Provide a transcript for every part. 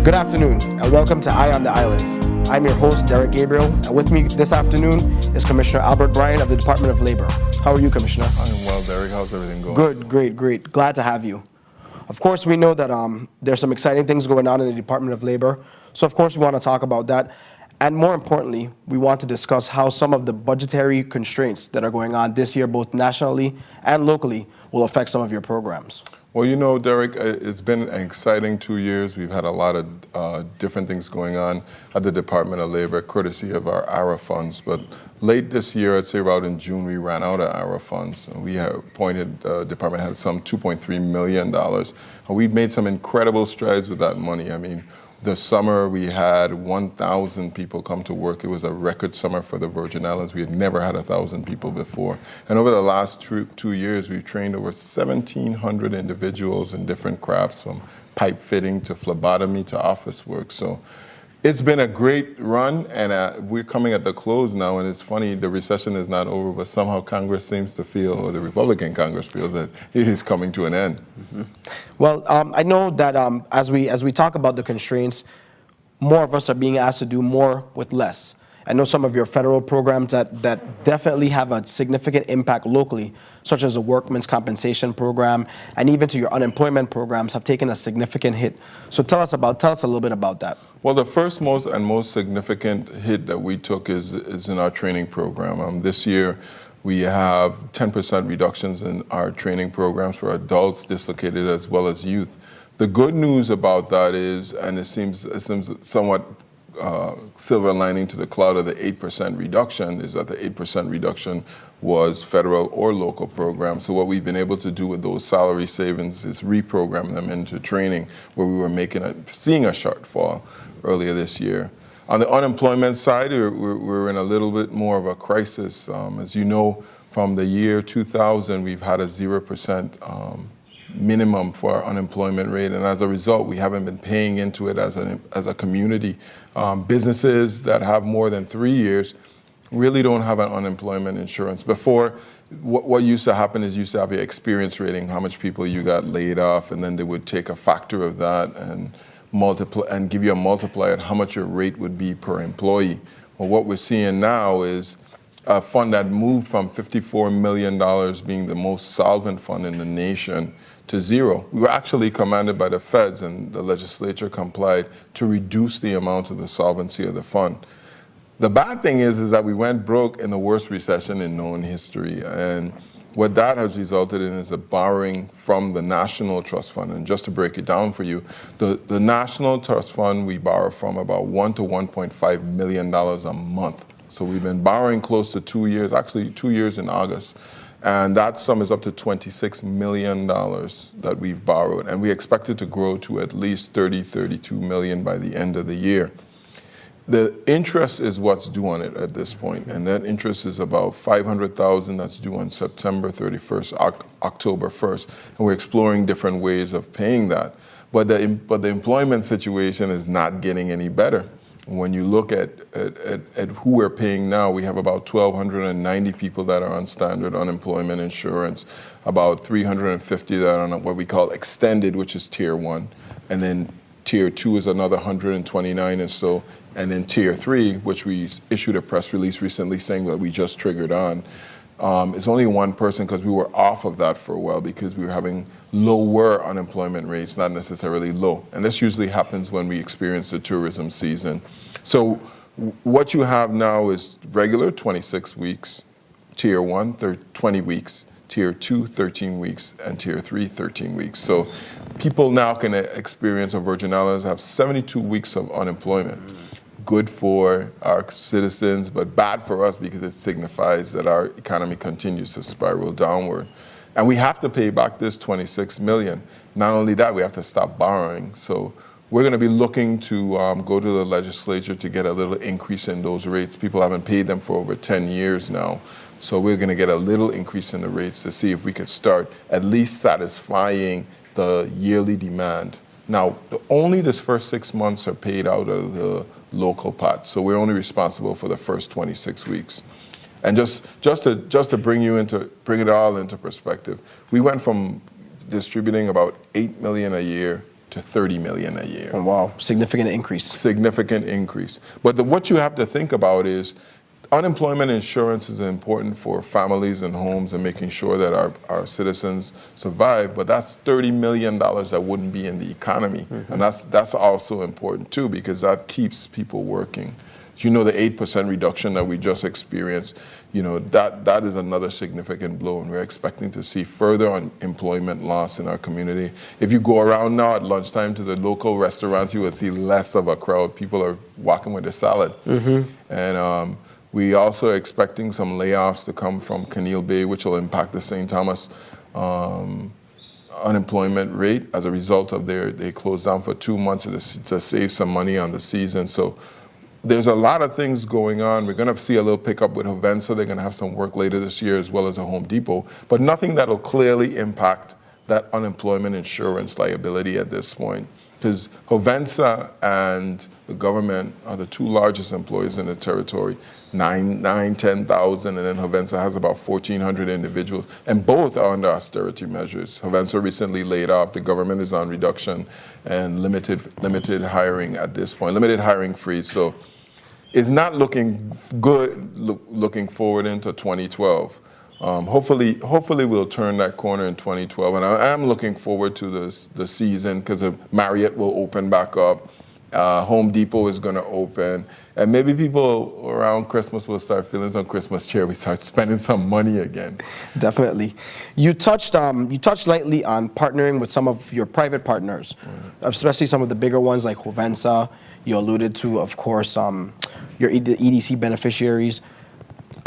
Good afternoon, and welcome to Eye on the Islands. I'm your host, Derek Gabriel, and with me this afternoon is Commissioner Albert Bryan of the Department of Labor. How are you, Commissioner? I'm well, Derek. How's everything going? Good, great. Glad to have you. Of course, we know that there's some exciting things going on in the Department of Labor, so of course we want to talk about that. And more importantly, we want to discuss how some of the budgetary constraints that are going on this year, both nationally and locally, will affect some of your programs. Well, Derek, it's been an exciting 2 years. We've had a lot of different things going on at the Department of Labor, courtesy of our ARA funds. But late this year, I'd say about in June, we ran out of ARA funds. We had appointed, the department had some $2.3 million. And we made some incredible strides with that money. I mean, the summer we had 1,000 people come to work. It was a record summer for the Virgin Islands. We had never had 1,000 people before. And over the last 2 years, we've trained over 1,700 individuals in different crafts, from pipe fitting to phlebotomy to office work. So it's been a great run, and we're coming at the close now. And it's funny, the recession is not over, but somehow Congress seems to feel, or the Republican Congress feels, that it is coming to an end. Mm-hmm. Well, I know that as we talk about the constraints, more of us are being asked to do more with less. I know some of your federal programs that definitely have a significant impact locally, such as the workmen's compensation program, and even to your unemployment programs, have taken a significant hit. So tell us a little bit about that. Well, the first most significant hit that we took is in our training program. This year, we have 10% reductions in our training programs for adults, dislocated, as well as youth. The good news about that is, and it seems somewhat silver lining to the cloud of the 8% reduction, is that the 8% reduction was federal or local programs. So what we've been able to do with those salary savings is reprogram them into training, where we were seeing a shortfall earlier this year. On the unemployment side, we're in a little bit more of a crisis. As you know, from the year 2000, we've had a 0% minimum for our unemployment rate, and as a result, we haven't been paying into it as a community. Businesses that have more than 3 years really don't have an unemployment insurance. Before, what used to happen is you used to have your experience rating, how much people you got laid off, and then they would take a factor of that and multiply and give you a multiplier at how much your rate would be per employee. Well, what we're seeing now is a fund that moved from $54 million being the most solvent fund in the nation to zero. We were actually commanded by the feds, and the legislature complied, to reduce the amount of the solvency of the fund. The bad thing is that we went broke in the worst recession in known history, and what that has resulted in is a borrowing from the National Trust Fund. And just to break it down for you, the National Trust Fund, we borrow from about $1 to $1.5 million a month. So we've been borrowing close to 2 years, actually 2 years in August. And that sum is up to $26 million that we've borrowed. And we expect it to grow to at least $32 million by the end of the year. The interest is what's due on it at this point, and that interest is about $500,000 that's due on September 31st, October 1st, and we're exploring different ways of paying that. But the employment situation is not getting any better. When you look at who we're paying now, we have about 1,290 people that are on standard unemployment insurance, about 350 that are on what we call extended, which is Tier 1, and then Tier 2 is another 129 or so, and then Tier 3, which we issued a press release recently saying that we just triggered on, it's only one person, because we were off of that for a while because we were having lower unemployment rates, not necessarily low. And this usually happens when we experience the tourism season. So what you have now is regular 26 weeks, Tier 1, 20 weeks, Tier 2, 13 weeks, and Tier 3, 13 weeks. So people now can experience, or Virgin Islands have 72 weeks of unemployment. Good for our citizens, but bad for us because it signifies that our economy continues to spiral downward. And we have to pay back this $26 million. Not only that, we have to stop borrowing. So we're going to be looking to go to the legislature to get a little increase in those rates. People haven't paid them for over 10 years now. So we're going to get a little increase in the rates to see if we could start at least satisfying the yearly demand. Now, only this first 6 months are paid out of the local pot, so we're only responsible for the first 26 weeks. And just to bring it all into perspective, we went from distributing about $8 million a year to 30 million a year. Oh, wow, significant increase. Significant increase. But what you have to think about is unemployment insurance is important for families and homes and making sure that our citizens survive, but that's $30 million that wouldn't be in the economy. And that's also important too, because that keeps people working. You know, the 8% reduction that we just experienced, you know, that is another significant blow, and we're expecting to see further employment loss in our community. If you go around now at lunchtime to the local restaurants, you will see less of a crowd. People are walking with a salad. And we also are expecting some layoffs to come from Caneel Bay, which will impact the St. Thomas unemployment rate as a result of they closed down for 2 months to save some money on the season. So there's a lot of things going on. We're going to see a little pickup with Hovensa. They're going to have some work later this year, as well as a Home Depot, but nothing that'll clearly impact that unemployment insurance liability at this point. Because Hovensa and the government are the two largest employers in the territory, 10,000, and then Hovensa has about 1,400 individuals, and both are under austerity measures. Hovensa recently laid off. The government is on reduction and limited hiring at this point, limited hiring freeze. So it's not looking good looking forward into 2012. Hopefully we'll turn that corner in 2012, and I am looking forward to the season because Marriott will open back up. Home Depot is going to open, and maybe people around Christmas will start feeling some Christmas cheer. We start spending some money again. Definitely. You touched lightly on partnering with some of your private partners, especially some of the bigger ones like Hovensa. You alluded to, of course, your EDC beneficiaries.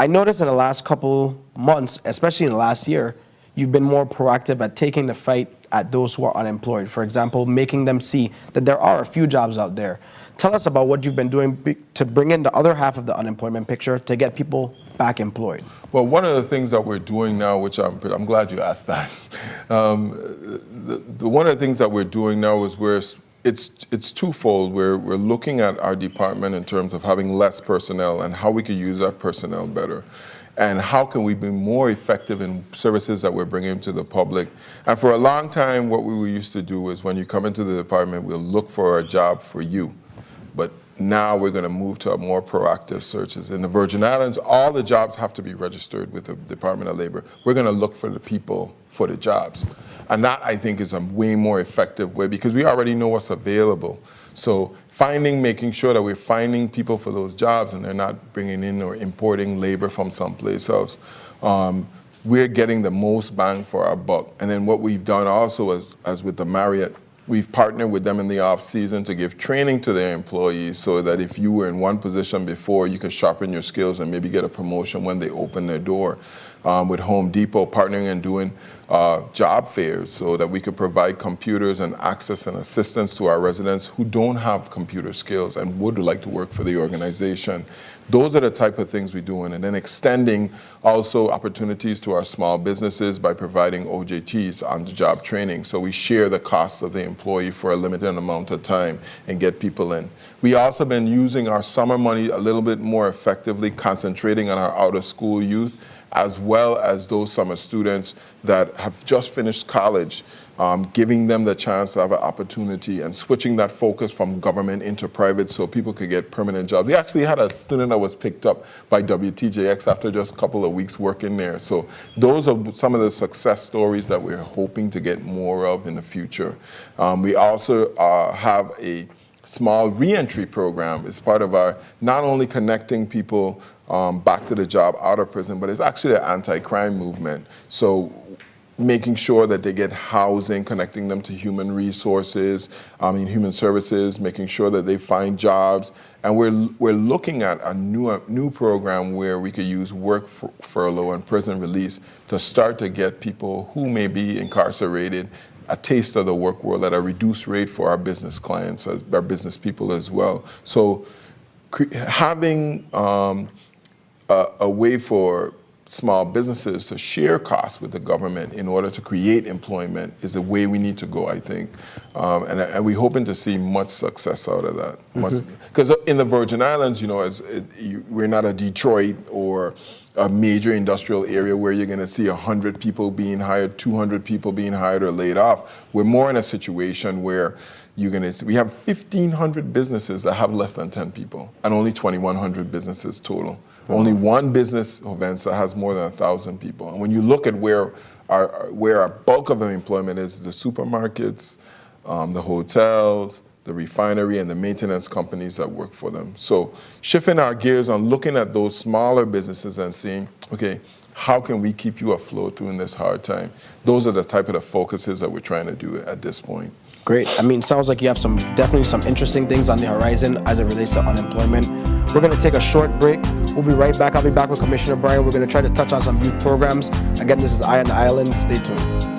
I noticed in the last couple months, especially in the last year, you've been more proactive at taking the fight at those who are unemployed. For example, making them see that there are a few jobs out there. Tell us about what you've been doing to bring in the other half of the unemployment picture to get people back employed. Well, one of the things that we're doing now, which I'm glad you asked that. One of the things that we're doing now is it's twofold. We're looking at our department in terms of having less personnel and how we could use that personnel better. And how can we be more effective in services that we're bringing to the public? And for a long time, what we used to do is when you come into the department, we'll look for a job for you. But now we're going to move to a more proactive searches. In the Virgin Islands, all the jobs have to be registered with the Department of Labor. We're going to look for the people for the jobs. And that, I think, is a way more effective way because we already know what's available. So making sure that we're finding people for those jobs and they're not bringing in or importing labor from someplace else. We're getting the most bang for our buck. And then what we've done also, as with the Marriott, we've partnered with them in the off season to give training to their employees so that if you were in one position before, you could sharpen your skills and maybe get a promotion when they open their door. With Home Depot, partnering and doing job fairs so that we could provide computers and access and assistance to our residents who don't have computer skills and would like to work for the organization. Those are the type of things we're doing. And then extending also opportunities to our small businesses by providing OJTs, on-the-job training. So we share the cost of the employee for a limited amount of time and get people in. We also been using our summer money a little bit more effectively, concentrating on our out-of-school youth, as well as those summer students that have just finished college, giving them the chance to have an opportunity and switching that focus from government into private so people could get permanent jobs. We actually had a student that was picked up by WTJX after just a couple of weeks working there. So those are some of the success stories that we're hoping to get more of in the future. We also have a small reentry program. It's part of our not only connecting people back to the job out of prison, but it's actually an anti-crime movement. So making sure that they get housing, connecting them to human resources, human services, making sure that they find jobs. And we're looking at a new program where we could use work furlough and prison release to start to get people who may be incarcerated a taste of the work world at a reduced rate for our business clients, our business people as well. So having a way for small businesses to share costs with the government in order to create employment is the way we need to go, I think. And we're hoping to see much success out of that. Because in the Virgin Islands, we're not a Detroit or a major industrial area where you're going to see 100 people being hired, 200 people being hired or laid off. We're more in a situation where we have 1,500 businesses that have less than 10 people and only 2,100 businesses total. Only one business, Hovensa, has more than 1,000 people. And when you look at where our bulk of employment is, the supermarkets, the hotels, the refinery, and the maintenance companies that work for them. So shifting our gears on looking at those smaller businesses and saying, okay, how can we keep you afloat during this hard time? Those are the type of the focuses that we're trying to do at this point. Great. I mean, sounds like you have definitely some interesting things on the horizon as it relates to unemployment. We're going to take a short break. We'll be right back. I'll be back with Commissioner Bryan. We're going to try to touch on some youth programs. Again, this is Eye on the Island. Stay tuned.